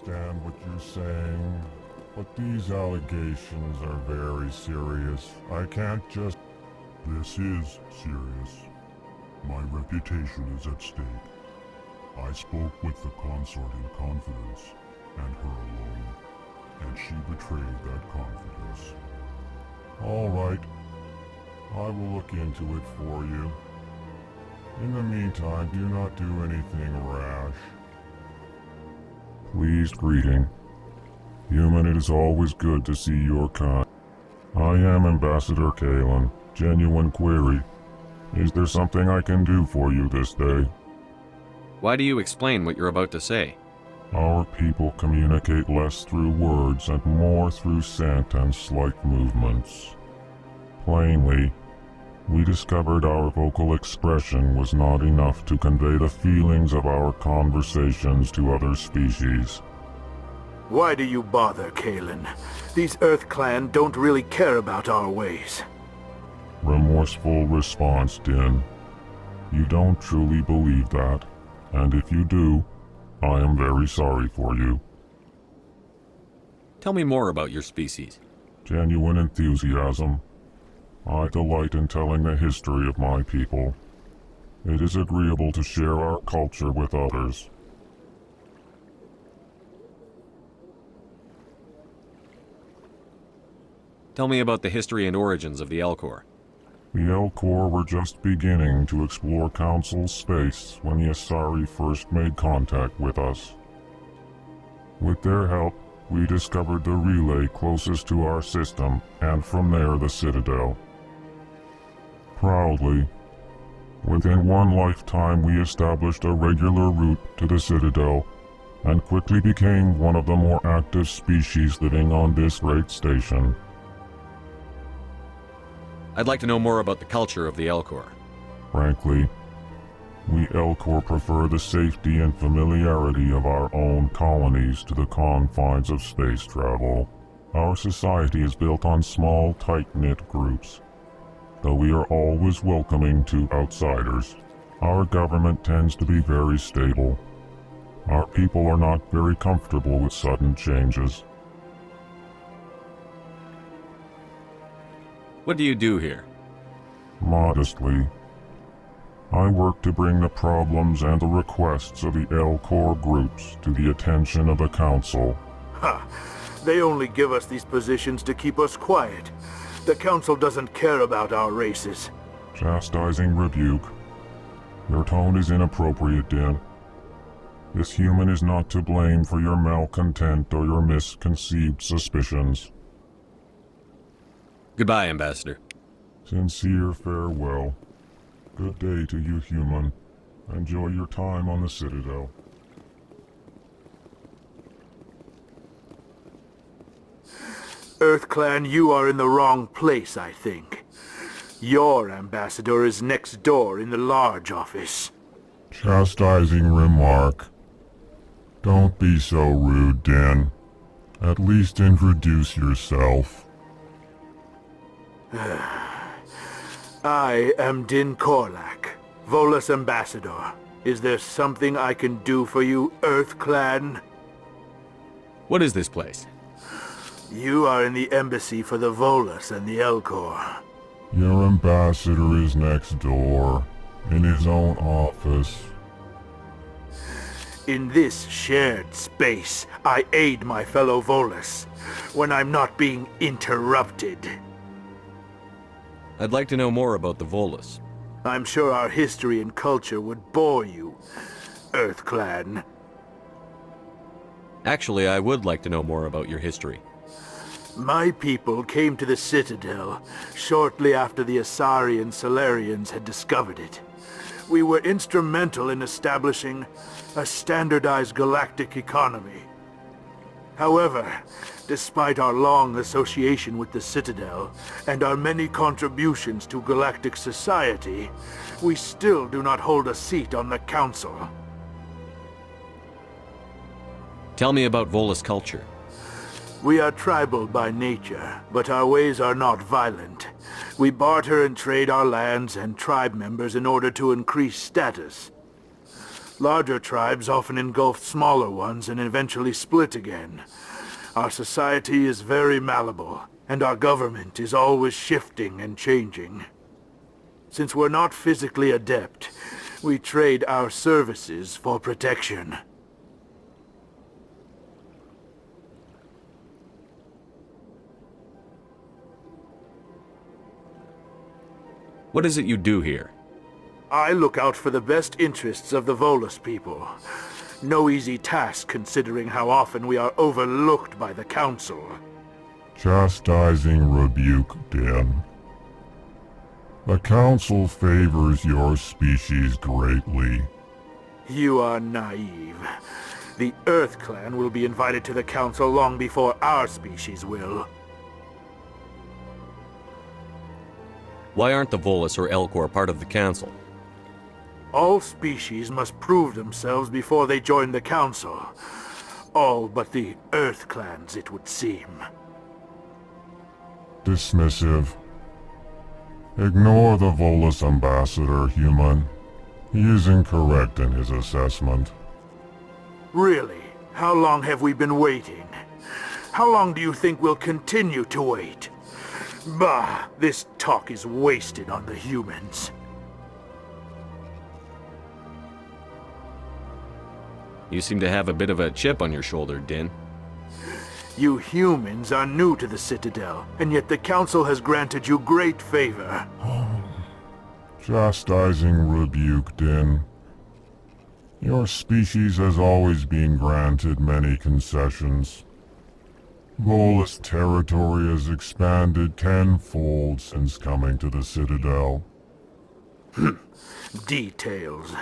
understand what you're saying, but these allegations are very serious. I can't just... This is serious. My reputation is at stake. I spoke with the consort in confidence, and her alone, and she betrayed that confidence. All right. I will look into it for you. In the meantime, do not do anything rash. Pleased greeting. Human, it is always good to see your kind. I am Ambassador Kalen. Genuine query. Is there something I can do for you this day? Why do you explain what you're about to say? Our people communicate less through words and more through scent and slight movements. Plainly, we discovered our vocal expression was not enough to convey the feelings of our conversations to other species. Why do you bother, Kalen? These Earth Clan don't really care about our ways. Remorseful response, Din. You don't truly believe that, and if you do, I am very sorry for you. Tell me more about your species. Genuine enthusiasm. I delight in telling the history of my people. It is agreeable to share our culture with others. Tell me about the history and origins of the Elcor. The Elcor were just beginning to explore Council space when the Asari first made contact with us. With their help, we discovered the relay closest to our system, and from there the Citadel. Proudly, within one lifetime we established a regular route to the Citadel, and quickly became one of the more active species living on this great station. I'd like to know more about the culture of the Elcor. Frankly, we Elcor prefer the safety and familiarity of our own colonies to the confines of space travel. Our society is built on small, tight-knit groups, though we are always welcoming to outsiders. Our government tends to be very stable. Our people are not very comfortable with sudden changes. What do you do here? Modestly, I work to bring the problems and the requests of the Elcor groups to the attention of the Council. Ha! They only give us these positions to keep us quiet. The Council doesn't care about our races. Chastising rebuke. Your tone is inappropriate, Din. This human is not to blame for your malcontent or your misconceived suspicions. Goodbye, Ambassador. Sincere farewell. Good day to you, human. Enjoy your time on the Citadel. Earth Clan, you are in the wrong place, I think. Your ambassador is next door in the large office. Chastising remark. Don't be so rude, Din. At least introduce yourself. I am Din Korlak, Volus Ambassador. Is there something I can do for you, Earth Clan? What is this place? You are in the embassy for the Volus and the Elcor. Your ambassador is next door, in his own office. In this shared space, I aid my fellow Volus, when I'm not being interrupted. I'd like to know more about the Volus. I'm sure our history and culture would bore you, Earth Clan. Actually, I would like to know more about your history. My people came to the Citadel shortly after the Asari and Salarians had discovered it. We were instrumental in establishing a standardized galactic economy. However, despite our long association with the Citadel and our many contributions to galactic society, we still do not hold a seat on the Council. Tell me about Volus culture. We are tribal by nature, but our ways are not violent. We barter and trade our lands and tribe members in order to increase status. Larger tribes often engulf smaller ones and eventually split again. Our society is very malleable, and our government is always shifting and changing. Since we're not physically adept, we trade our services for protection. What is it you do here? I look out for the best interests of the Volus people. No easy task considering how often we are overlooked by the Council. Chastising rebuke, Din. The Council favors your species greatly. You are naive. The Earth Clan will be invited to the Council long before our species will. Why aren't the Volus or Elcor part of the Council? All species must prove themselves before they join the Council. All but the Earth Clans, it would seem. Dismissive. Ignore the Volus ambassador, human. He is incorrect in his assessment. Really? How long have we been waiting? How long do you think we'll continue to wait? Bah, this talk is wasted on the humans. You seem to have a bit of a chip on your shoulder, Din. You humans are new to the Citadel, and yet the Council has granted you great favor. Chastising rebuke, Din. Your species has always been granted many concessions. Volus territory has expanded tenfold since coming to the Citadel. Details.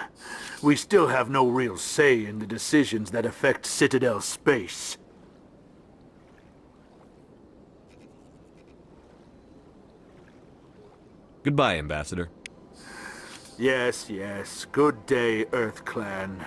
We still have no real say in the decisions that affect Citadel space. Goodbye, Ambassador. Yes, yes. Good day, Earth Clan.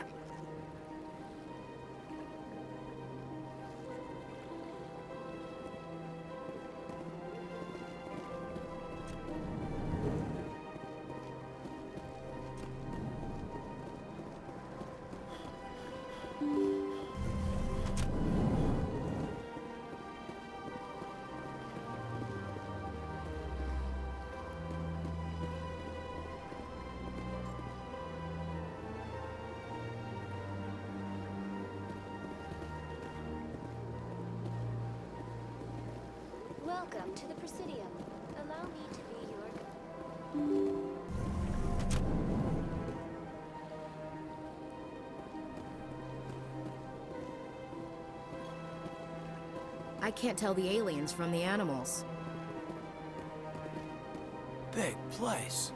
Welcome to the Presidium. Allow me to be your... I can't tell the aliens from the animals. Big place.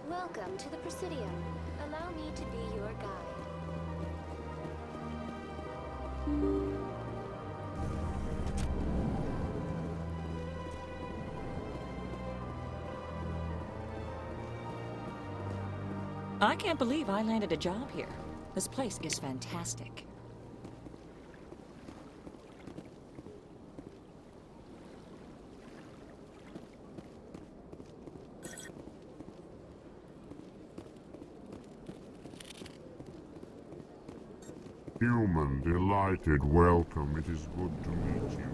Welcome to the Presidium. Allow me to be your guide. I can't believe I landed a job here. This place is fantastic. Human, delighted, welcome. It is good to meet you.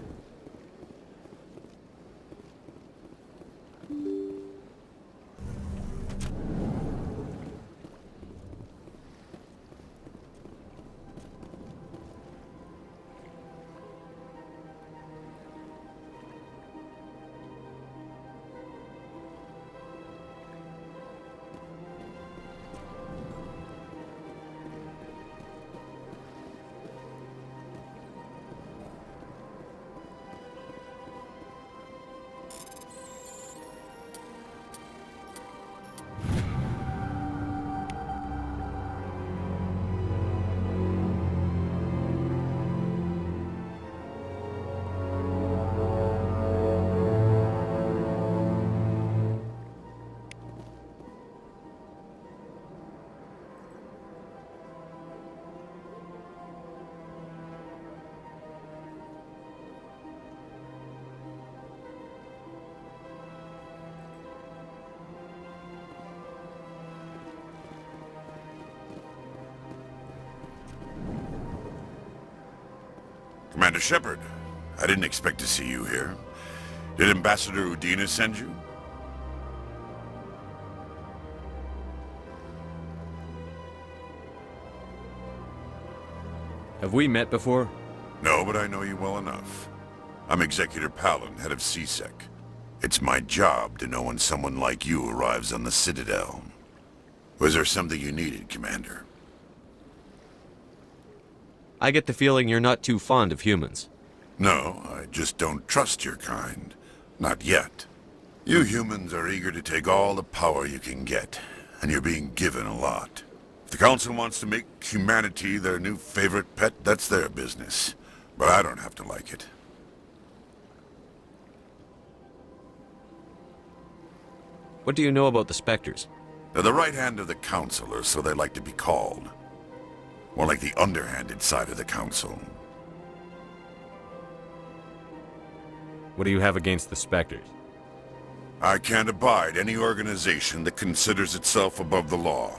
Commander Shepard, I didn't expect to see you here. Did Ambassador Udina send you? Have we met before? No, but I know you well enough. I'm Executor Palin, head of CSEC. It's my job to know when someone like you arrives on the Citadel. Was there something you needed, Commander? I get the feeling you're not too fond of humans. No, I just don't trust your kind. Not yet. You humans are eager to take all the power you can get, and you're being given a lot. If the Council wants to make humanity their new favorite pet, that's their business. But I don't have to like it. What do you know about the Spectres? They're the right hand of the Council, or so they like to be called. More like the underhanded side of the Council. What do you have against the Spectres? I can't abide any organization that considers itself above the law.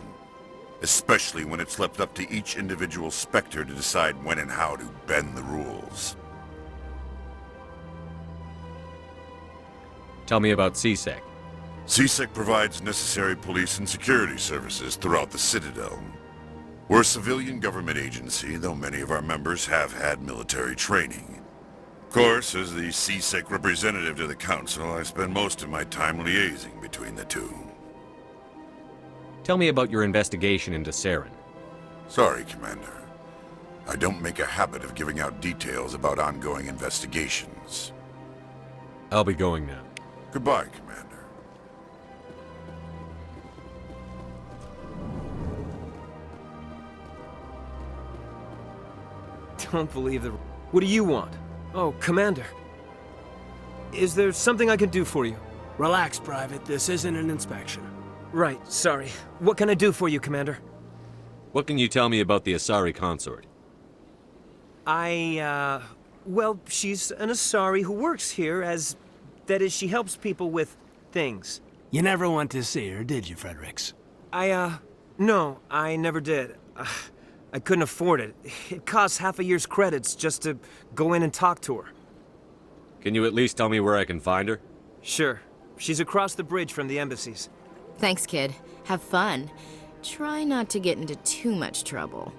Especially when it's left up to each individual Spectre to decide when and how to bend the rules. Tell me about CSEC. CSEC provides necessary police and security services throughout the Citadel. We're a civilian government agency, though many of our members have had military training. Of course, as the CSEC representative to the Council, I spend most of my time liaising between the two. Tell me about your investigation into Saren. Sorry, Commander. I don't make a habit of giving out details about ongoing investigations. I'll be going now. Goodbye, Commander. Don't believe the... What do you want? Oh, Commander. Is there something I can do for you? Relax, Private. This isn't an inspection. Right, sorry. What can I do for you, Commander? What can you tell me about the Asari consort? Well, she's an Asari who works here as... That is, she helps people with things. You never went to see her, did you, Fredericks? No, I never did. I couldn't afford it. It costs half a year's credits just to go in and talk to her. Can you at least tell me where I can find her? Sure. She's across the bridge from the embassies. Thanks, kid. Have fun. Try not to get into too much trouble.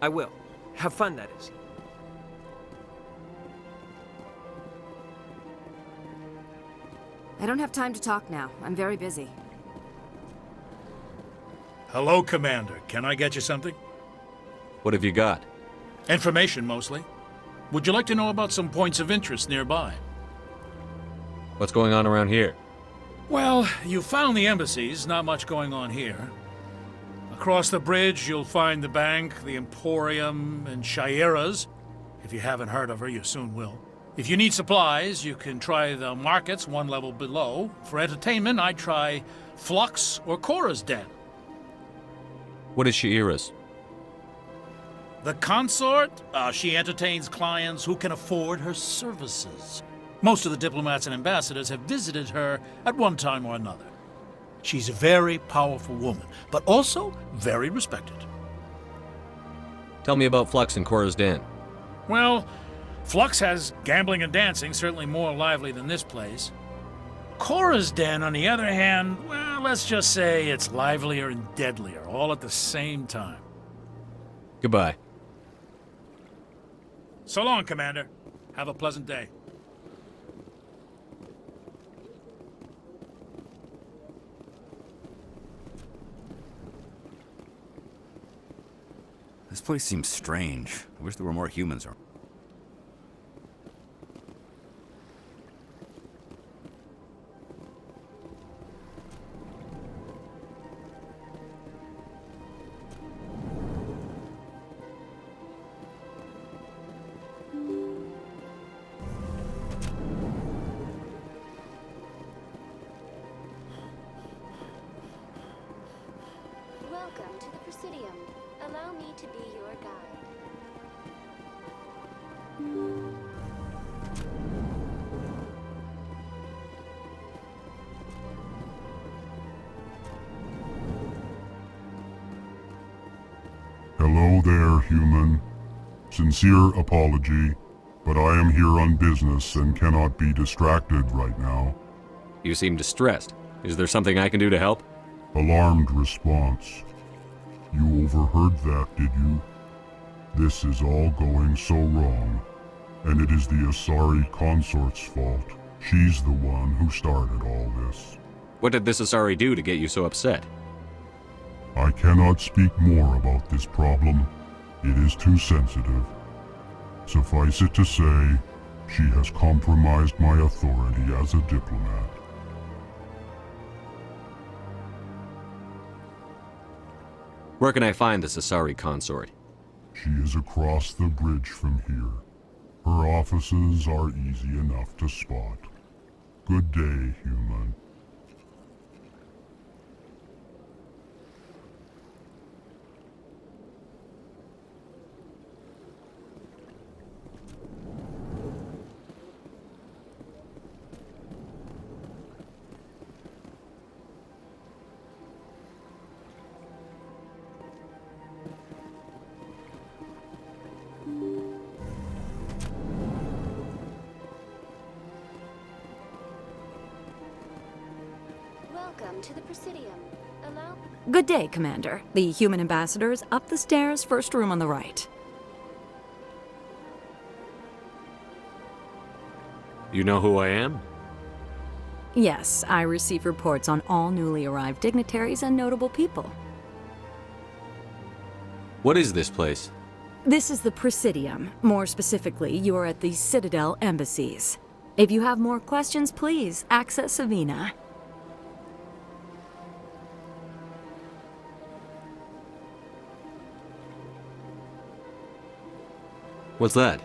I will. Have fun, that is. I don't have time to talk now. I'm very busy. Hello, Commander. Can I get you something? What have you got? Information, mostly. Would you like to know about some points of interest nearby? What's going on around here? Well, you found the embassies, not much going on here. Across the bridge, you'll find the bank, the Emporium, and Shaira's. If you haven't heard of her, you soon will. If you need supplies, you can try the markets one level below. For entertainment, I'd try Flux or Cora's Den. What is Shaira's? The consort? She entertains clients who can afford her services. Most of the diplomats and ambassadors have visited her at one time or another. She's a very powerful woman, but also very respected. Tell me about Flux and Cora's Den. Well, Flux has gambling and dancing, certainly more lively than this place. Cora's Den, on the other hand, well, let's just say it's livelier and deadlier, all at the same time. Goodbye. So long, Commander. Have a pleasant day. This place seems strange. I wish there were more humans around. Welcome to the Presidium. Allow me to be your guide. Hello there, human. Sincere apology. but I am here on business and cannot be distracted right now. You seem distressed. Is there something I can do to help? Alarmed response. You overheard that, did you? This is all going so wrong, and it is the Asari consort's fault. She's the one who started all this. What did this Asari do to get you so upset? I cannot speak more about this problem. It is too sensitive. Suffice it to say, she has compromised my authority as a diplomat. Where can I find this Asari consort? She is across the bridge from here. Her offices are easy enough to spot. Good day, human. Welcome to the Presidium. Allow... Good day, Commander. The human ambassador is up the stairs, first room on the right. You know who I am? Yes, I receive reports on all newly arrived dignitaries and notable people. What is this place? This is the Presidium. More specifically, you are at the Citadel embassies. If you have more questions, please access Avina. What's that?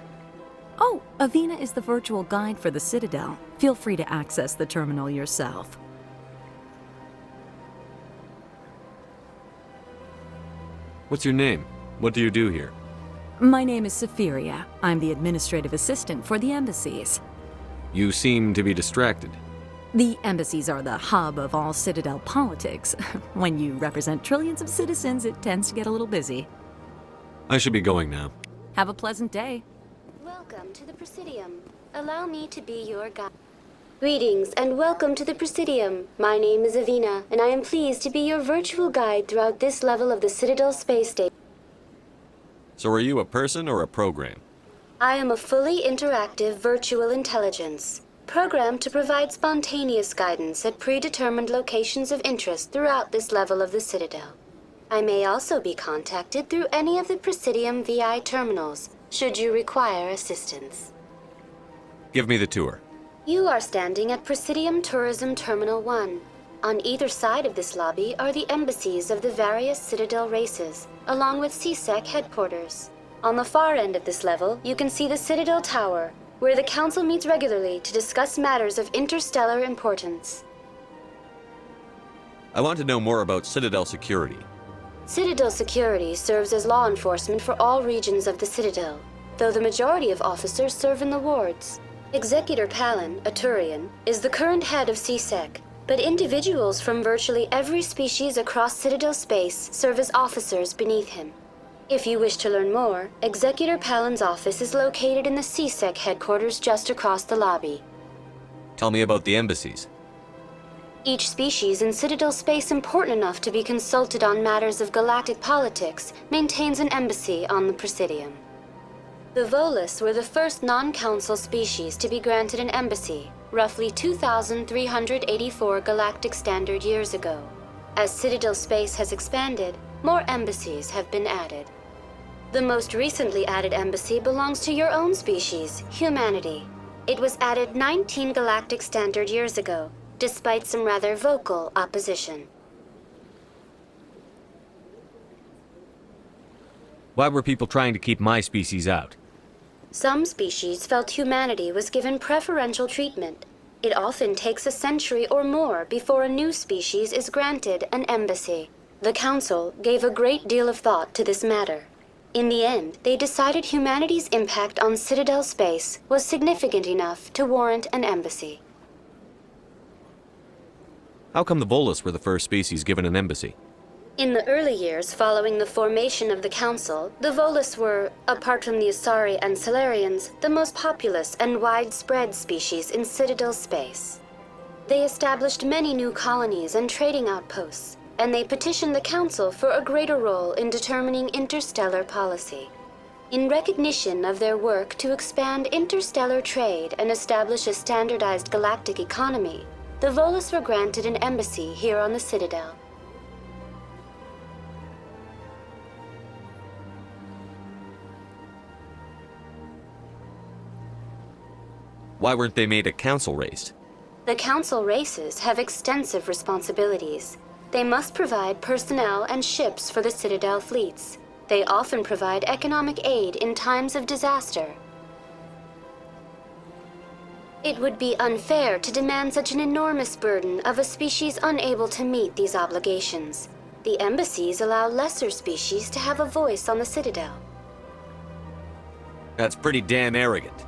Oh, Avina is the virtual guide for the Citadel. Feel free to access the terminal yourself. What's your name? What do you do here? My name is Safiria. I'm the administrative assistant for the embassies. You seem to be distracted. The embassies are the hub of all Citadel politics. When you represent trillions of citizens, it tends to get a little busy. I should be going now. Have a pleasant day. Welcome to the Presidium. Allow me to be your guide. Greetings and welcome to the Presidium. My name is Avina, and I am pleased to be your virtual guide throughout this level of the Citadel space station. So are you a person or a program? I am a fully interactive virtual intelligence, programmed to provide spontaneous guidance at predetermined locations of interest throughout this level of the Citadel. I may also be contacted through any of the Presidium VI terminals, should you require assistance. Give me the tour. You are standing at Presidium Tourism Terminal 1. On either side of this lobby are the embassies of the various Citadel races, along with CSEC headquarters. On the far end of this level, you can see the Citadel Tower, where the Council meets regularly to discuss matters of interstellar importance. I want to know more about Citadel security. Citadel security serves as law enforcement for all regions of the Citadel, though the majority of officers serve in the wards. Executor Palin, a Turian, is the current head of CSEC, but individuals from virtually every species across Citadel space serve as officers beneath him. If you wish to learn more, Executor Palin's office is located in the CSEC headquarters just across the lobby. Tell me about the embassies. Each species in Citadel space important enough to be consulted on matters of galactic politics maintains an embassy on the Presidium. The Volus were the first non-council species to be granted an embassy, roughly 2,384 galactic standard years ago. As Citadel space has expanded, more embassies have been added. The most recently added embassy belongs to your own species, humanity. It was added 19 galactic standard years ago, despite some rather vocal opposition. Why were people trying to keep my species out? Some species felt humanity was given preferential treatment. It often takes a century or more before a new species is granted an embassy. The Council gave a great deal of thought to this matter. In the end, they decided humanity's impact on Citadel space was significant enough to warrant an embassy. How come the Volus were the first species given an embassy? In the early years following the formation of the Council, the Volus were, apart from the Asari and Salarians, the most populous and widespread species in Citadel space. They established many new colonies and trading outposts, and they petitioned the Council for a greater role in determining interstellar policy. In recognition of their work to expand interstellar trade and establish a standardized galactic economy, the Volus were granted an embassy here on the Citadel. Why weren't they made a council race? The Council races have extensive responsibilities. They must provide personnel and ships for the Citadel fleets. They often provide economic aid in times of disaster. It would be unfair to demand such an enormous burden of a species unable to meet these obligations. The embassies allow lesser species to have a voice on the Citadel. That's pretty damn arrogant.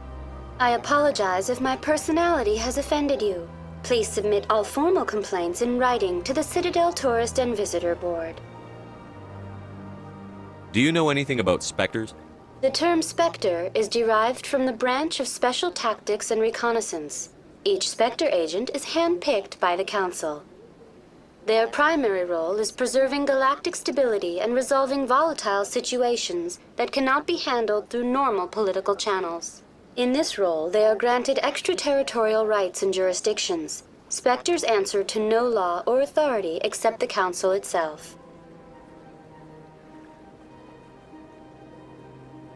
I apologize if my personality has offended you. Please submit all formal complaints in writing to the Citadel Tourist and Visitor Board. Do you know anything about Spectres? The term Spectre is derived from the branch of Special Tactics and Reconnaissance. Each Spectre agent is handpicked by the Council. Their primary role is preserving galactic stability and resolving volatile situations that cannot be handled through normal political channels. In this role, they are granted extraterritorial rights and jurisdictions. Spectres answer to no law or authority except the Council itself.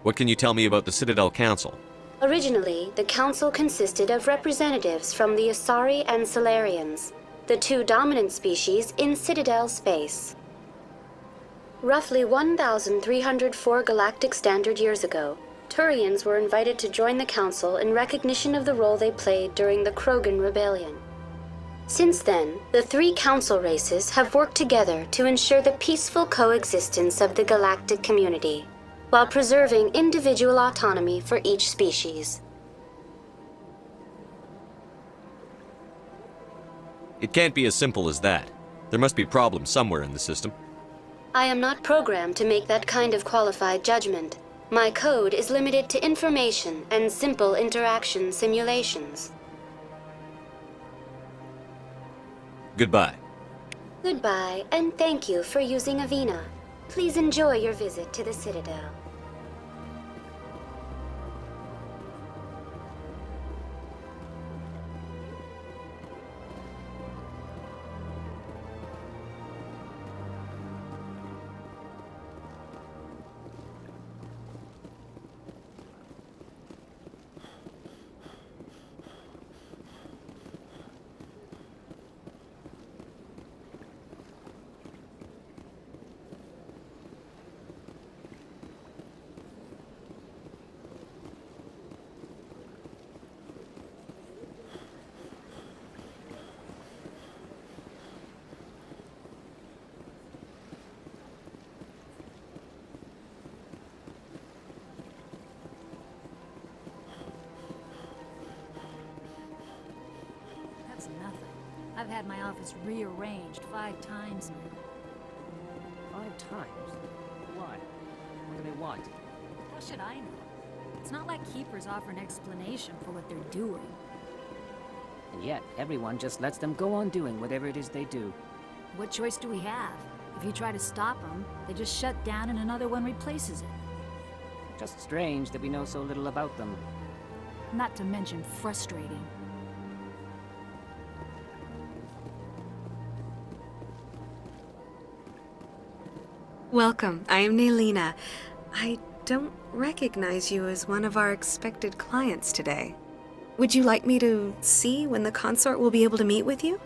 What can you tell me about the Citadel Council? Originally, the Council consisted of representatives from the Asari and Salarians, the two dominant species in Citadel space. Roughly 1,304 galactic standard years ago, Turians were invited to join the Council in recognition of the role they played during the Krogan Rebellion. Since then, the three Council races have worked together to ensure the peaceful coexistence of the galactic community, while preserving individual autonomy for each species. It can't be as simple as that. There must be problems somewhere in the system. I am not programmed to make that kind of qualified judgment. My code is limited to information and simple interaction simulations. Goodbye. Goodbye, and thank you for using Avina. Please enjoy your visit to the Citadel. Nothing. I've had my office rearranged 5 times now. 5 times? Why? What do they want? How should I know? It's not like Keepers offer an explanation for what they're doing. And yet, everyone just lets them go on doing whatever it is they do. What choice do we have? If you try to stop them, they just shut down and another one replaces it. Just strange that we know so little about them. Not to mention frustrating. Welcome, I am Nelina. I don't recognize you as one of our expected clients today. Would you like me to see when the consort will be able to meet with you?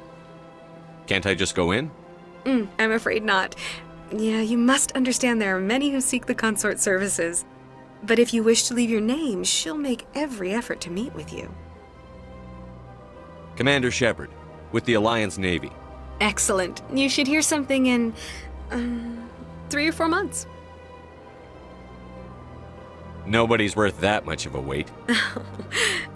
Can't I just go in? I'm afraid not. Yeah, you must understand there are many who seek the consort services. But if you wish to leave your name, she'll make every effort to meet with you. Commander Shepard, with the Alliance Navy. Excellent. You should hear something in 3 or 4 months. Nobody's worth that much of a wait.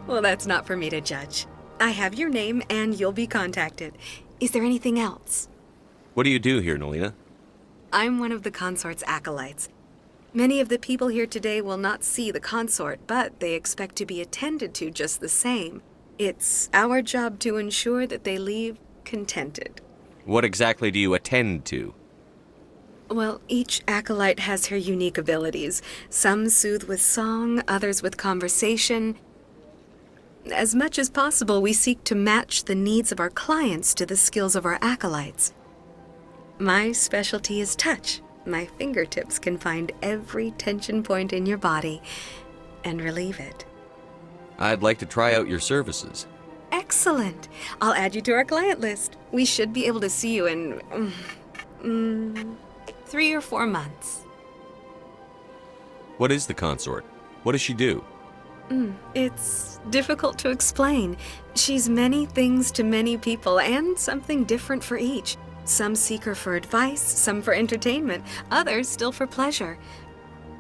Well, that's not for me to judge. I have your name and you'll be contacted. Is there anything else? What do you do here, Nelina? I'm one of the consort's acolytes. Many of the people here today will not see the consort, but they expect to be attended to just the same. It's our job to ensure that they leave contented. What exactly do you attend to? Well, each acolyte has her unique abilities. Some soothe with song, others with conversation. As much as possible, we seek to match the needs of our clients to the skills of our acolytes. My specialty is touch. My fingertips can find every tension point in your body and relieve it. I'd like to try out your services. Excellent. I'll add you to our client list. We should be able to see you in 3 or 4 months. What is the consort? What does she do? It's difficult to explain. She's many things to many people and something different for each. Some seek her for advice, some for entertainment, others still for pleasure.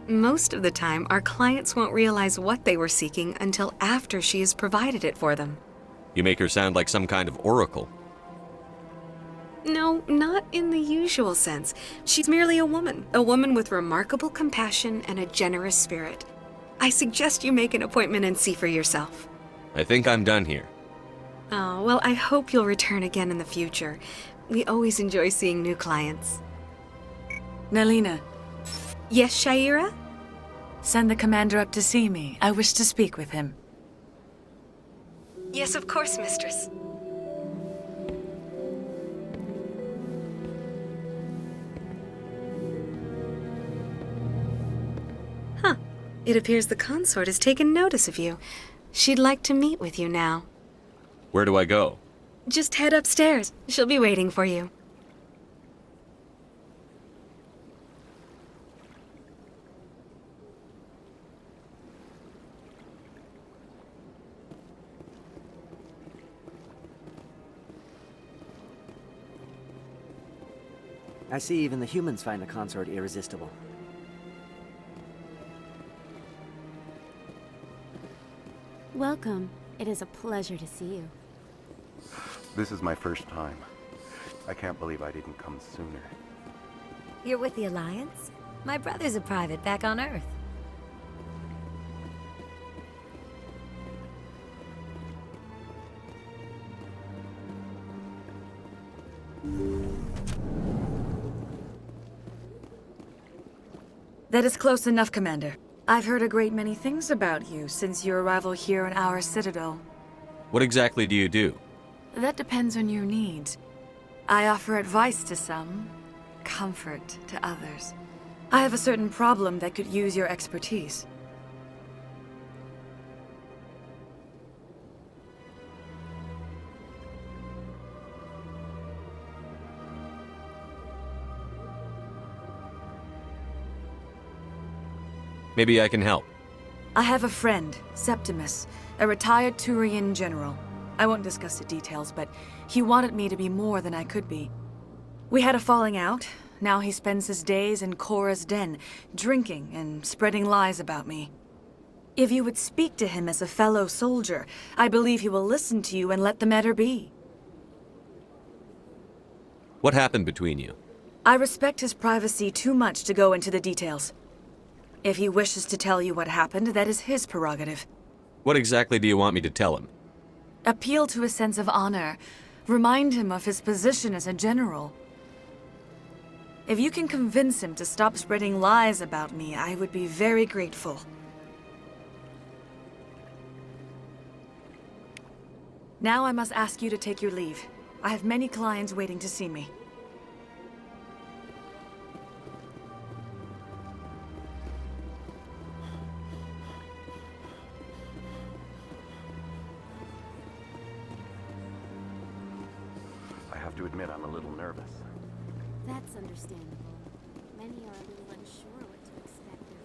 Most of the time, our clients won't realize what they were seeking until after she has provided it for them. You make her sound like some kind of oracle. No, not in the usual sense. She's merely a woman with remarkable compassion and a generous spirit. I suggest you make an appointment and see for yourself. I think I'm done here. Oh, well, I hope you'll return again in the future. We always enjoy seeing new clients. Nelina. Yes, Shaira? Send the commander up to see me. I wish to speak with him. Yes, of course, mistress. Huh. It appears the consort has taken notice of you. She'd like to meet with you now. Where do I go? Just head upstairs. She'll be waiting for you. I see even the humans find the consort irresistible. Welcome. It is a pleasure to see you. This is my first time. I can't believe I didn't come sooner. You're with the Alliance? My brother's a private back on Earth. That is close enough, Commander. I've heard a great many things about you since your arrival here in our citadel. What exactly do you do? That depends on your needs. I offer advice to some, comfort to others. I have a certain problem that could use your expertise. Maybe I can help. I have a friend, Septimus, a retired Turian general. I won't discuss the details, but he wanted me to be more than I could be. We had a falling out. Now he spends his days in Korra's den, drinking and spreading lies about me. If you would speak to him as a fellow soldier, I believe he will listen to you and let the matter be. What happened between you? I respect his privacy too much to go into the details. If he wishes to tell you what happened, that is his prerogative. What exactly do you want me to tell him? Appeal to his sense of honor. Remind him of his position as a general. If you can convince him to stop spreading lies about me, I would be very grateful. Now I must ask you to take your leave. I have many clients waiting to see me. I have to admit I'm a little nervous. That's understandable. Many are a little unsure what to expect of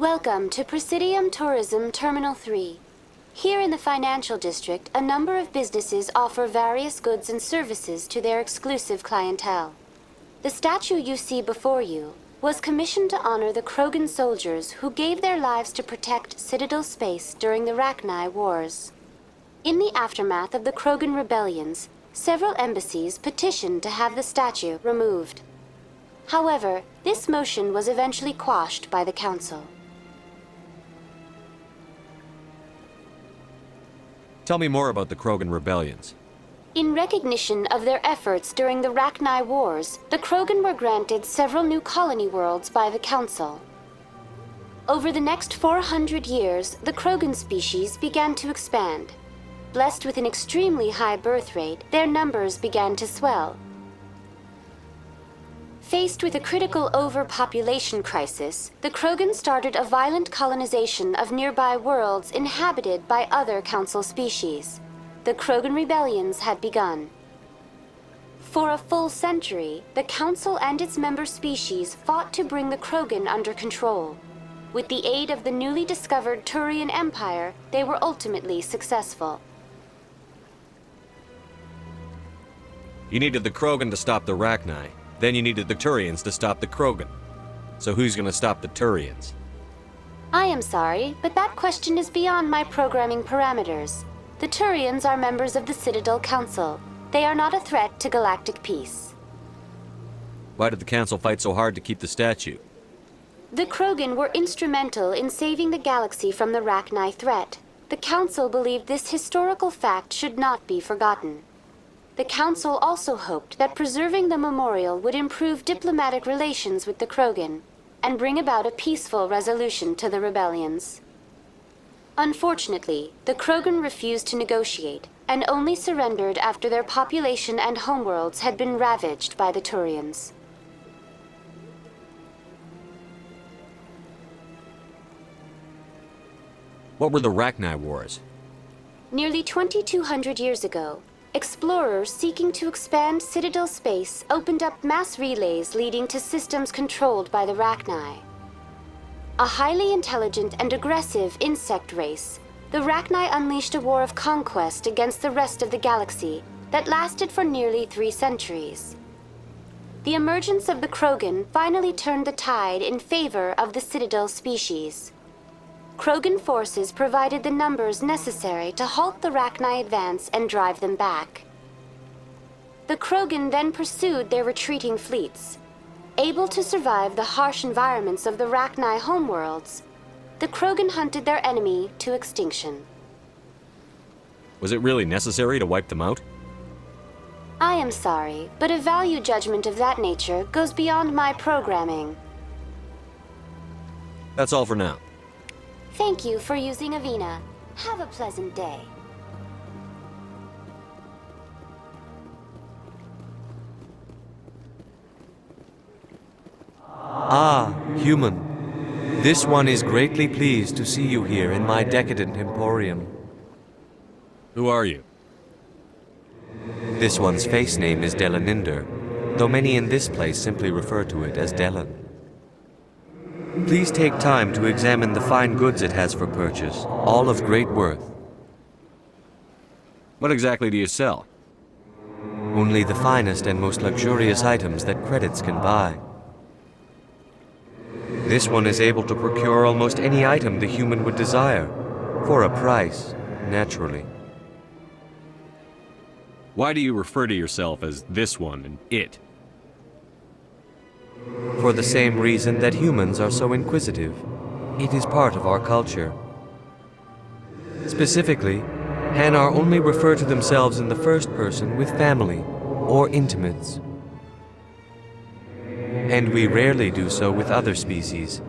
Welcome to Presidium Tourism Terminal 3. Here in the financial district, a number of businesses offer various goods and services to their exclusive clientele. The statue you see before you was commissioned to honor the Krogan soldiers who gave their lives to protect Citadel space during the Rachni Wars. In the aftermath of the Krogan rebellions, several embassies petitioned to have the statue removed. However, this motion was eventually quashed by the Council. Tell me more about the Krogan rebellions. In recognition of their efforts during the Rachni Wars, the Krogan were granted several new colony worlds by the Council. Over the next 400 years, the Krogan species began to expand. Blessed with an extremely high birth rate, their numbers began to swell. Faced with a critical overpopulation crisis, the Krogan started a violent colonization of nearby worlds inhabited by other Council species. The Krogan rebellions had begun. For a full century, the Council and its member species fought to bring the Krogan under control. With the aid of the newly discovered Turian Empire, they were ultimately successful. You needed the Krogan to stop the Rachni. Then you needed the Turians to stop the Krogan. So who's gonna stop the Turians? I am sorry, but that question is beyond my programming parameters. The Turians are members of the Citadel Council. They are not a threat to galactic peace. Why did the Council fight so hard to keep the statue? The Krogan were instrumental in saving the galaxy from the Rachni threat. The Council believed this historical fact should not be forgotten. The Council also hoped that preserving the memorial would improve diplomatic relations with the Krogan and bring about a peaceful resolution to the rebellions. Unfortunately, the Krogan refused to negotiate and only surrendered after their population and homeworlds had been ravaged by the Turians. What were the Rachni Wars? Nearly 2,200 years ago, explorers seeking to expand Citadel space opened up mass relays leading to systems controlled by the Rachni. A highly intelligent and aggressive insect race, the Rachni unleashed a war of conquest against the rest of the galaxy that lasted for nearly 3 centuries. The emergence of the Krogan finally turned the tide in favor of the Citadel species. Krogan forces provided the numbers necessary to halt the Rachni advance and drive them back. The Krogan then pursued their retreating fleets. Able to survive the harsh environments of the Rachni homeworlds, the Krogan hunted their enemy to extinction. Was it really necessary to wipe them out? I am sorry, but a value judgment of that nature goes beyond my programming. That's all for now. Thank you for using Avina. Have a pleasant day. Ah, human. This one is greatly pleased to see you here in my decadent emporium. Who are you? This one's face name is Delaninder, though many in this place simply refer to it as Delan. Please take time to examine the fine goods it has for purchase, all of great worth. What exactly do you sell? Only the finest and most luxurious items that credits can buy. This one is able to procure almost any item the human would desire, for a price, naturally. Why do you refer to yourself as this one and it? For the same reason that humans are so inquisitive. It is part of our culture. Specifically, Hanar only refer to themselves in the first person with family or intimates. And we rarely do so with other species.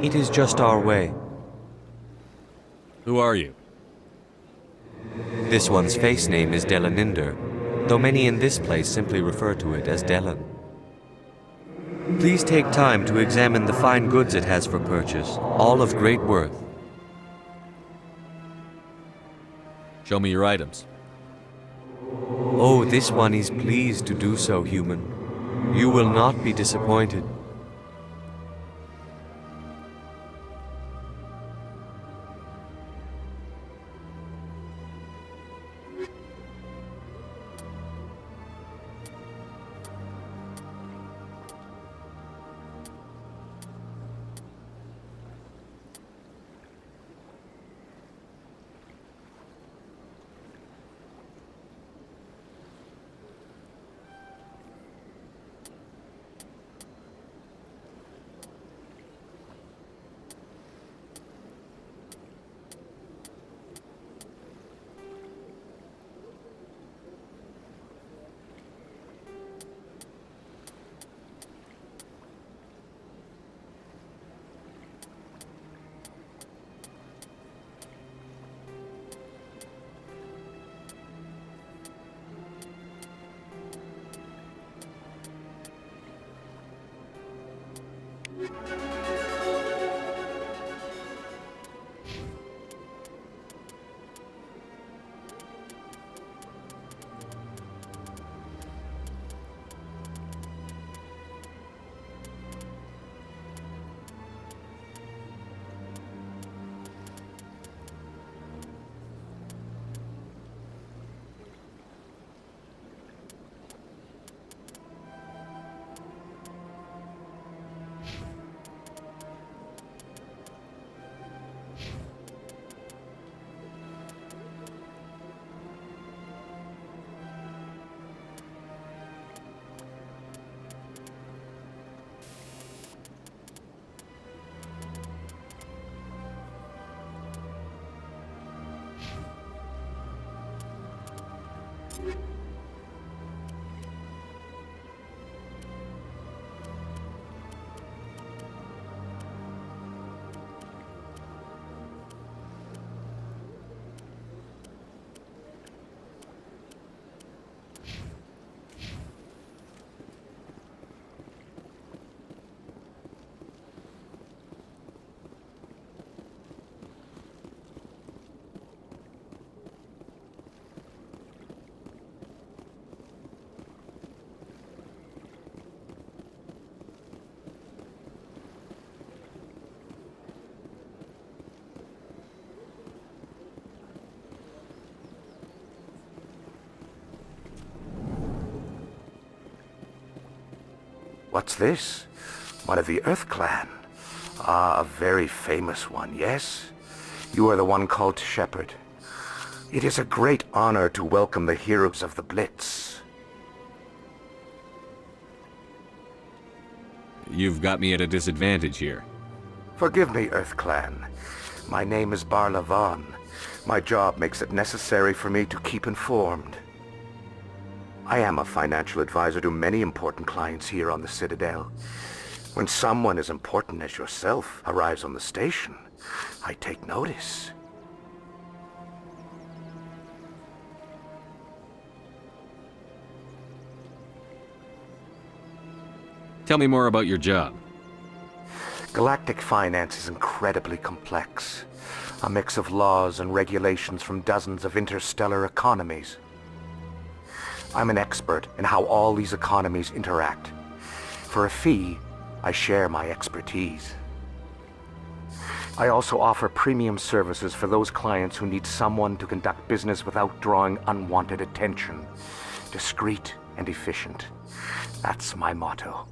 It is just our way. Who are you? This one's face name is Delaninder, though many in this place simply refer to it as Delan. Please take time to examine the fine goods it has for purchase, all of great worth. Show me your items. Oh, this one is pleased to do so, human. You will not be disappointed. What's this? One of the Earth Clan. Ah, a very famous one, yes? You are the one called Shepard. It is a great honor to welcome the heroes of the Blitz. You've got me at a disadvantage here. Forgive me, Earth Clan. My name is Barla Von. My job makes it necessary for me to keep informed. I am a financial advisor to many important clients here on the Citadel. When someone as important as yourself arrives on the station, I take notice. Tell me more about your job. Galactic finance is incredibly complex. A mix of laws and regulations from dozens of interstellar economies. I'm an expert in how all these economies interact. For a fee, I share my expertise. I also offer premium services for those clients who need someone to conduct business without drawing unwanted attention. Discreet and efficient. That's my motto.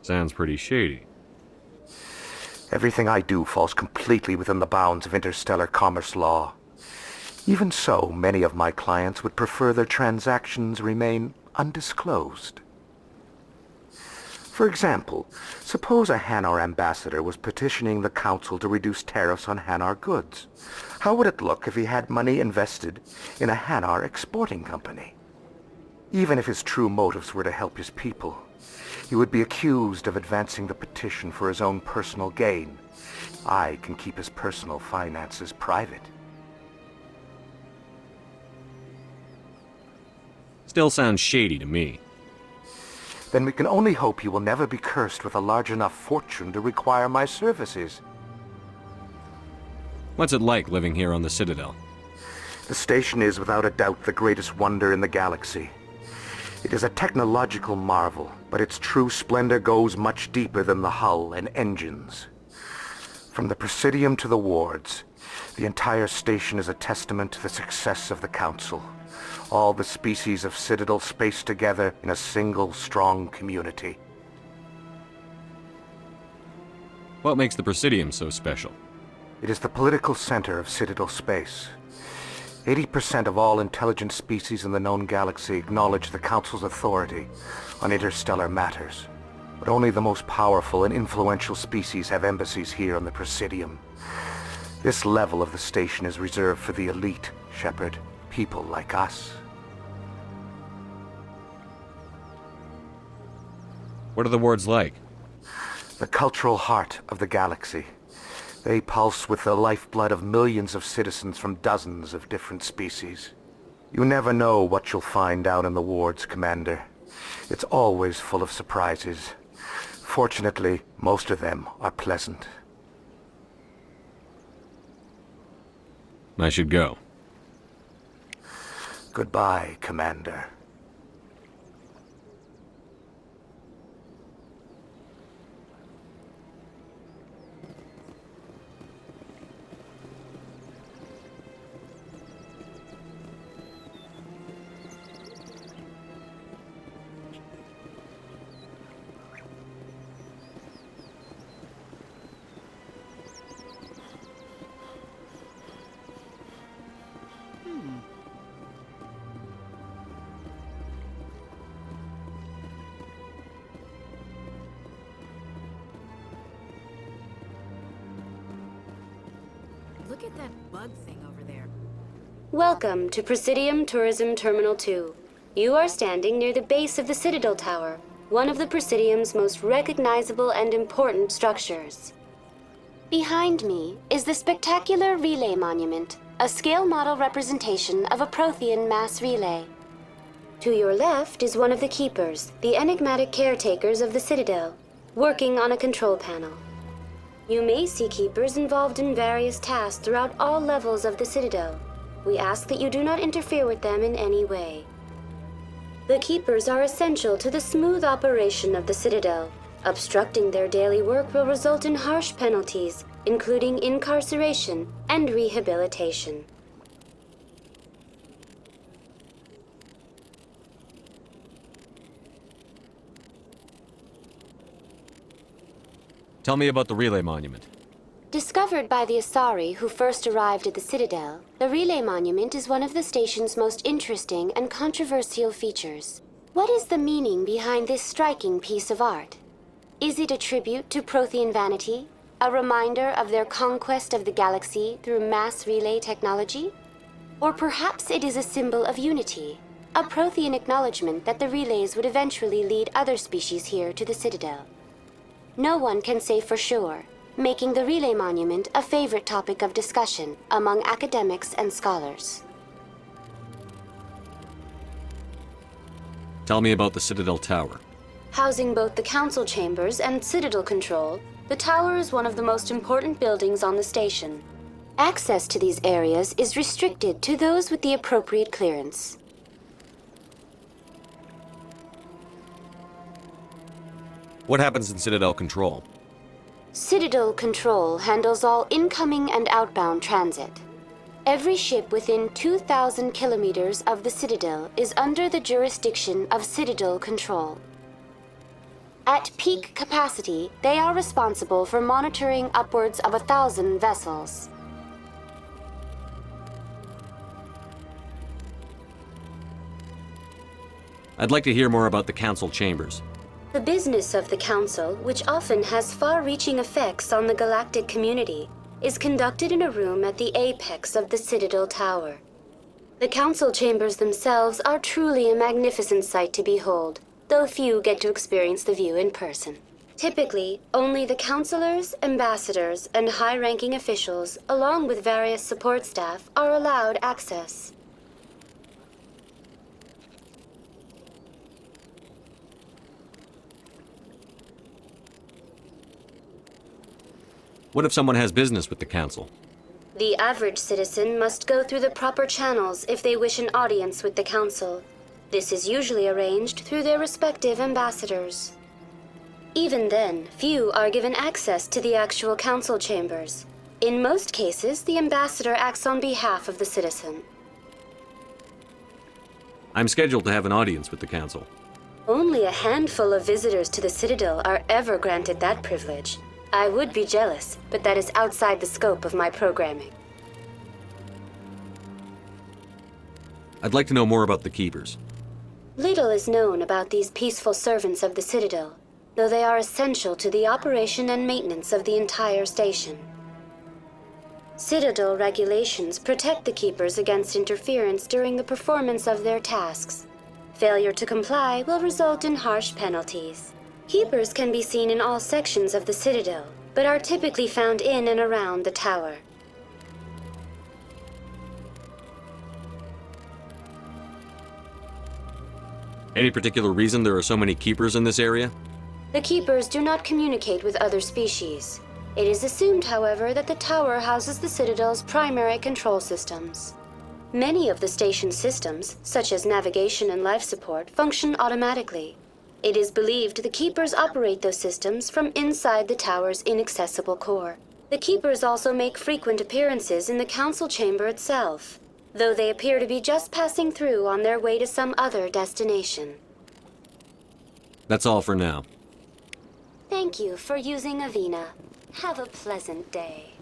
Sounds pretty shady. Everything I do falls completely within the bounds of interstellar commerce law. Even so, many of my clients would prefer their transactions remain undisclosed. For example, suppose a Hanar ambassador was petitioning the council to reduce tariffs on Hanar goods. How would it look if he had money invested in a Hanar exporting company? Even if his true motives were to help his people, he would be accused of advancing the petition for his own personal gain. I can keep his personal finances private. Still sounds shady to me. Then we can only hope you will never be cursed with a large enough fortune to require my services. What's it like living here on the Citadel? The station is without a doubt the greatest wonder in the galaxy. It is a technological marvel, but its true splendor goes much deeper than the hull and engines. From the Presidium to the wards, the entire station is a testament to the success of the Council. All the species of Citadel spaced together in a single strong community. What makes the Presidium so special? It is the political center of Citadel space. 80% of all intelligent species in the known galaxy acknowledge the Council's authority on interstellar matters. But only the most powerful and influential species have embassies here on the Presidium. This level of the station is reserved for the elite, Shepard. People like us. What are the wards like? The cultural heart of the galaxy. They pulse with the lifeblood of millions of citizens from dozens of different species. You never know what you'll find out in the wards, Commander. It's always full of surprises. Fortunately, most of them are pleasant. I should go. Goodbye, Commander. Look at that bug thing over there. Welcome to Presidium Tourism Terminal 2. You are standing near the base of the Citadel Tower, one of the Presidium's most recognizable and important structures. Behind me is the spectacular Relay Monument, a scale model representation of a Prothean mass relay. To your left is one of the Keepers, the enigmatic caretakers of the Citadel, working on a control panel. You may see Keepers involved in various tasks throughout all levels of the Citadel. We ask that you do not interfere with them in any way. The Keepers are essential to the smooth operation of the Citadel. Obstructing their daily work will result in harsh penalties, including incarceration and rehabilitation. Tell me about the relay monument. Discovered by the Asari who first arrived at the Citadel, the Relay Monument is one of the station's most interesting and controversial features. What is the meaning behind this striking piece of art? Is it a tribute to Prothean vanity? A reminder of their conquest of the galaxy through mass relay technology? Or perhaps it is a symbol of unity, a Prothean acknowledgement that the relays would eventually lead other species here to the Citadel. No one can say for sure, making the Relay Monument a favorite topic of discussion among academics and scholars. Tell me about the Citadel Tower. Housing both the council chambers and Citadel control, the tower is one of the most important buildings on the station. Access to these areas is restricted to those with the appropriate clearance. What happens in Citadel Control? Citadel Control handles all incoming and outbound transit. Every ship within 2,000 kilometers of the Citadel is under the jurisdiction of Citadel Control. At peak capacity, they are responsible for monitoring upwards of 1,000 vessels. I'd like to hear more about the Council Chambers. The business of the Council, which often has far-reaching effects on the galactic community, is conducted in a room at the apex of the Citadel Tower. The Council Chambers themselves are truly a magnificent sight to behold, though few get to experience the view in person. Typically, only the councilors, ambassadors, and high-ranking officials, along with various support staff, are allowed access. What if someone has business with the Council? The average citizen must go through the proper channels if they wish an audience with the Council. This is usually arranged through their respective ambassadors. Even then, few are given access to the actual Council chambers. In most cases, the ambassador acts on behalf of the citizen. I'm scheduled to have an audience with the Council. Only a handful of visitors to the Citadel are ever granted that privilege. I would be jealous, but that is outside the scope of my programming. I'd like to know more about the Keepers. Little is known about these peaceful servants of the Citadel, though they are essential to the operation and maintenance of the entire station. Citadel regulations protect the Keepers against interference during the performance of their tasks. Failure to comply will result in harsh penalties. Keepers can be seen in all sections of the Citadel, but are typically found in and around the tower. Any particular reason there are so many Keepers in this area? The Keepers do not communicate with other species. It is assumed, however, that the tower houses the Citadel's primary control systems. Many of the station's systems, such as navigation and life support, function automatically. It is believed the Keepers operate those systems from inside the tower's inaccessible core. The Keepers also make frequent appearances in the Council chamber itself, though they appear to be just passing through on their way to some other destination. That's all for now. Thank you for using Avina. Have a pleasant day.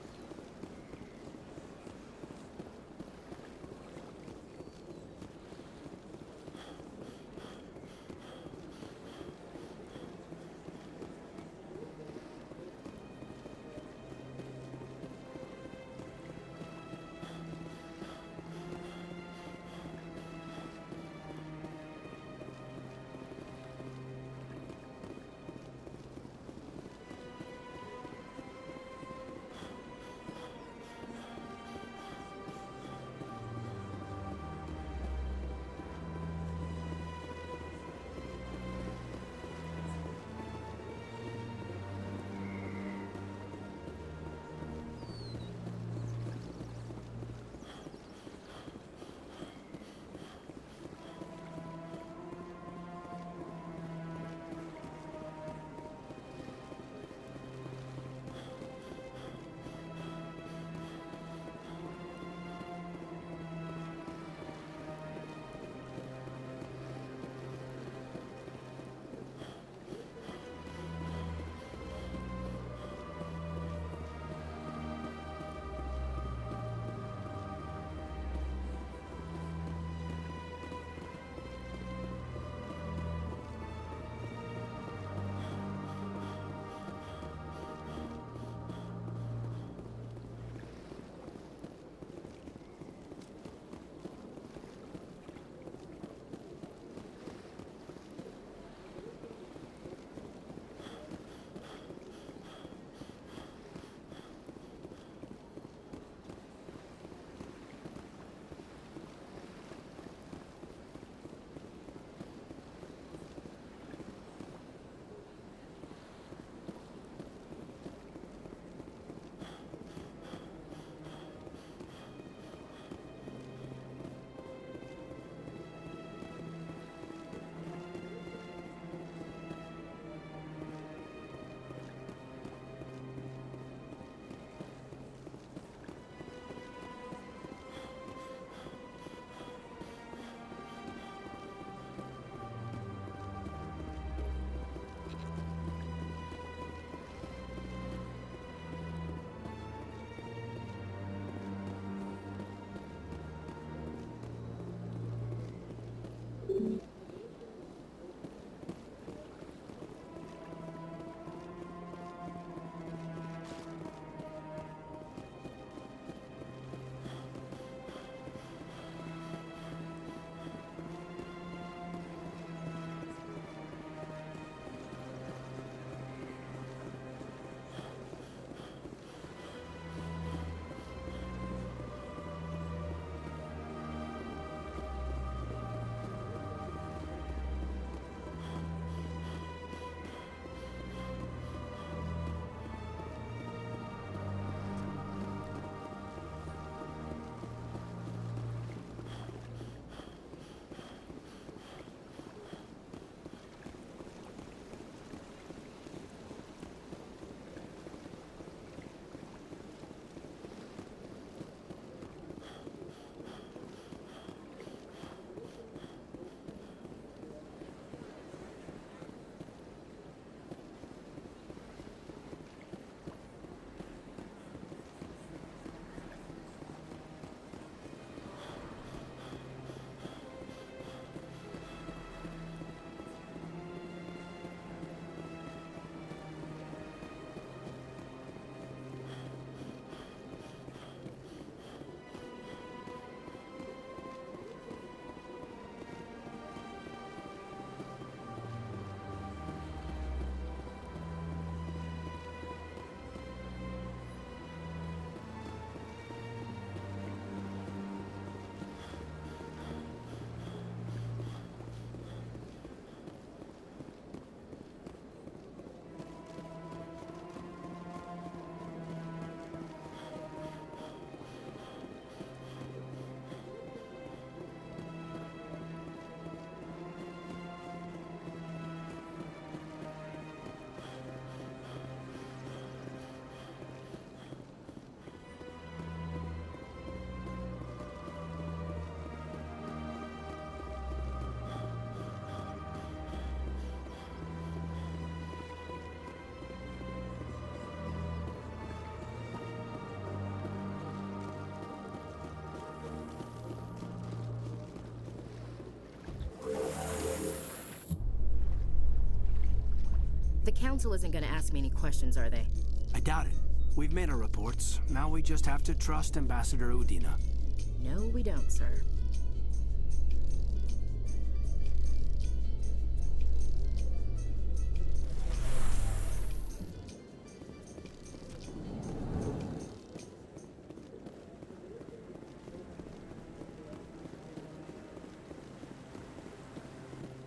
The Council isn't gonna ask me any questions, are they? I doubt it. We've made our reports. Now we just have to trust Ambassador Udina. No, we don't, sir.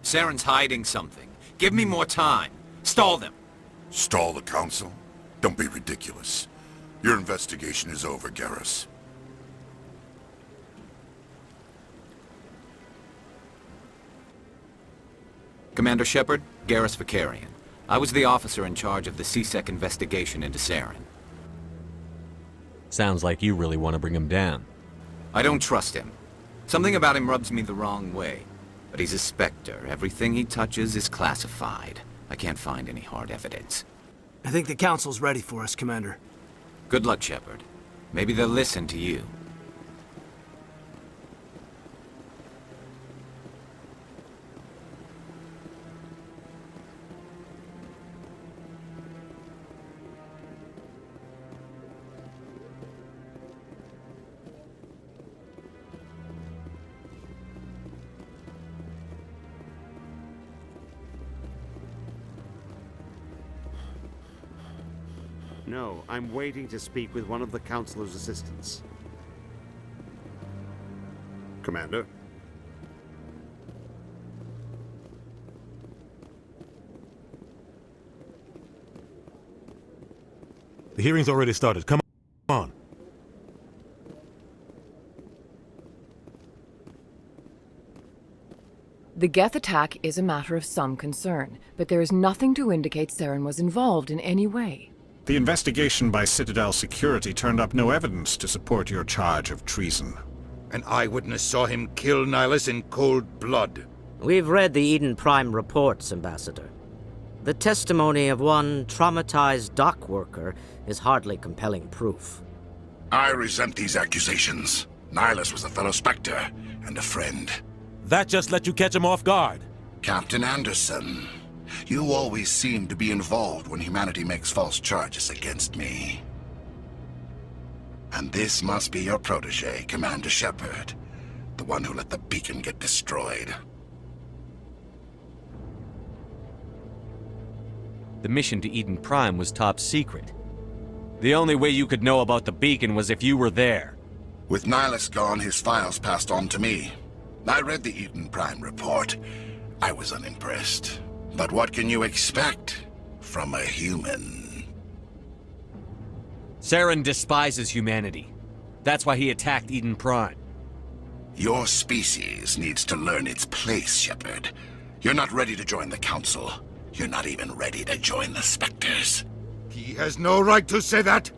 Saren's hiding something. Give me more time. Stall them. Stall the Council? Don't be ridiculous. Your investigation is over, Garrus. Commander Shepard, Garrus Vakarian. I was the officer in charge of the C-Sec investigation into Saren. Sounds like you really want to bring him down. I don't trust him. Something about him rubs me the wrong way. But he's a Spectre. Everything he touches is classified. I can't find any hard evidence. I think the Council's ready for us, Commander. Good luck, Shepard. Maybe they'll listen to you. No, I'm waiting to speak with one of the Councilor's assistants. Commander? The hearing's already started. Come on. The Geth attack is a matter of some concern, but there is nothing to indicate Saren was involved in any way. The investigation by Citadel Security turned up no evidence to support your charge of treason. An eyewitness saw him kill Nihilus in cold blood. We've read the Eden Prime reports, Ambassador. The testimony of one traumatized dock worker is hardly compelling proof. I resent these accusations. Nihilus was a fellow Spectre and a friend. That just let you catch him off guard. Captain Anderson, you always seem to be involved when humanity makes false charges against me. And this must be your protege, Commander Shepard, the one who let the beacon get destroyed. The mission to Eden Prime was top secret. The only way you could know about the beacon was if you were there. With Nihilus gone, his files passed on to me. I read the Eden Prime report. I was unimpressed. But what can you expect from a human? Saren despises humanity. That's why he attacked Eden Prime. Your species needs to learn its place, Shepard. You're not ready to join the Council. You're not even ready to join the Spectres. He has no right to say that.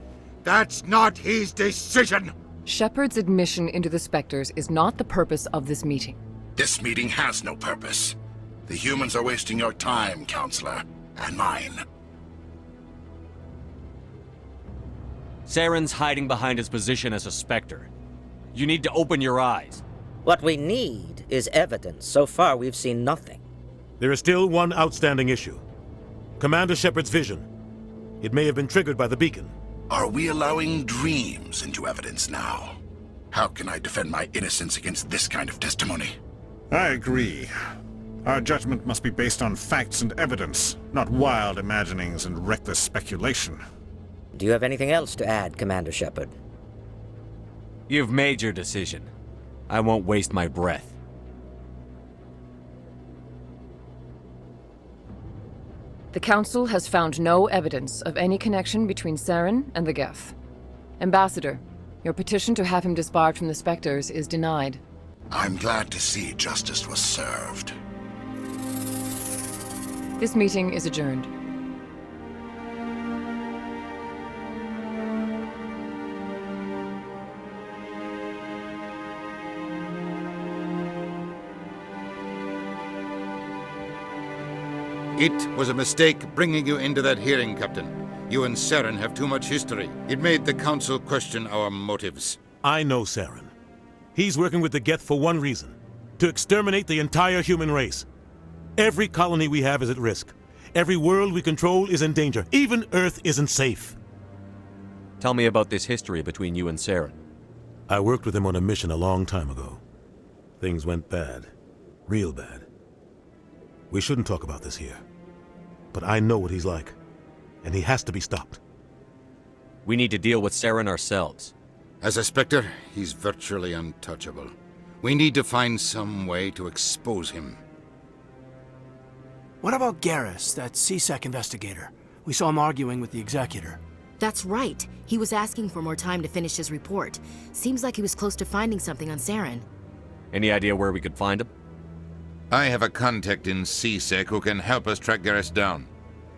That's not his decision. Shepard's admission into the Spectres is not the purpose of this meeting. This meeting has no purpose. The humans are wasting your time, Counselor, and mine. Saren's hiding behind his position as a Spectre. You need to open your eyes. What we need is evidence. So far, we've seen nothing. There is still one outstanding issue. Commander Shepard's vision. It may have been triggered by the beacon. Are we allowing dreams into evidence now? How can I defend my innocence against this kind of testimony? I agree. Our judgment must be based on facts and evidence, not wild imaginings and reckless speculation. Do you have anything else to add, Commander Shepard? You've made your decision. I won't waste my breath. The Council has found no evidence of any connection between Saren and the Geth. Ambassador, your petition to have him disbarred from the Spectres is denied. I'm glad to see justice was served. This meeting is adjourned. It was a mistake bringing you into that hearing, Captain. You and Saren have too much history. It made the Council question our motives. I know Saren. He's working with the Geth for one reason. To exterminate the entire human race. Every colony we have is at risk. Every world we control is in danger. Even Earth isn't safe. Tell me about this history between you and Saren. I worked with him on a mission a long time ago. Things went bad. Real bad. We shouldn't talk about this here. But I know what he's like. And he has to be stopped. We need to deal with Saren ourselves. As a Spectre, he's virtually untouchable. We need to find some way to expose him. What about Garrus, that CSEC investigator? We saw him arguing with the Executor. That's right. He was asking for more time to finish his report. Seems like he was close to finding something on Saren. Any idea where we could find him? I have a contact in CSEC who can help us track Garrus down.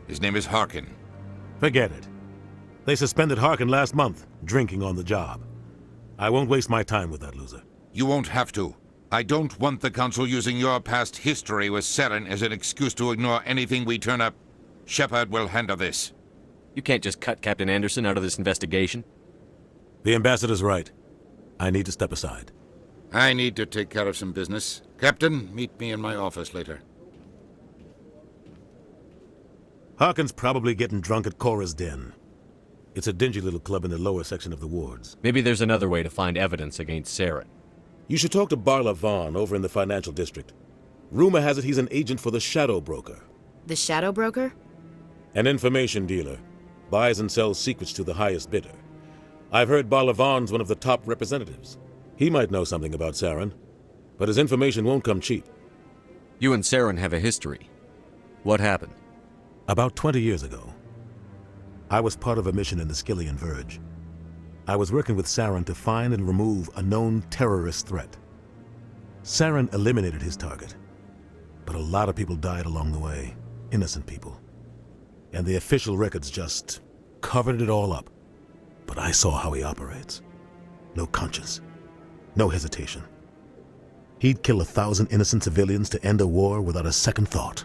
His name is Harkin. Forget it. They suspended Harkin last month, drinking on the job. I won't waste my time with that loser. You won't have to. I don't want the Council using your past history with Saren as an excuse to ignore anything we turn up. Shepard will handle this. You can't just cut Captain Anderson out of this investigation. The Ambassador's right. I need to step aside. I need to take care of some business. Captain, meet me in my office later. Harkin's probably getting drunk at Cora's Den. It's a dingy little club in the lower section of the wards. Maybe there's another way to find evidence against Saren. You should talk to Barla Vaughn over in the financial district. Rumor has it he's an agent for the Shadow Broker. The Shadow Broker? An information dealer. Buys and sells secrets to the highest bidder. I've heard Barla Vaughn's one of the top representatives. He might know something about Saren, but his information won't come cheap. You and Saren have a history. What happened? About 20 years ago, I was part of a mission in the Skillian Verge. I was working with Saren to find and remove a known terrorist threat. Saren eliminated his target, but a lot of people died along the way, innocent people. And the official records just covered it all up. But I saw how he operates. No conscience, no hesitation. He'd kill 1,000 innocent civilians to end a war without a second thought.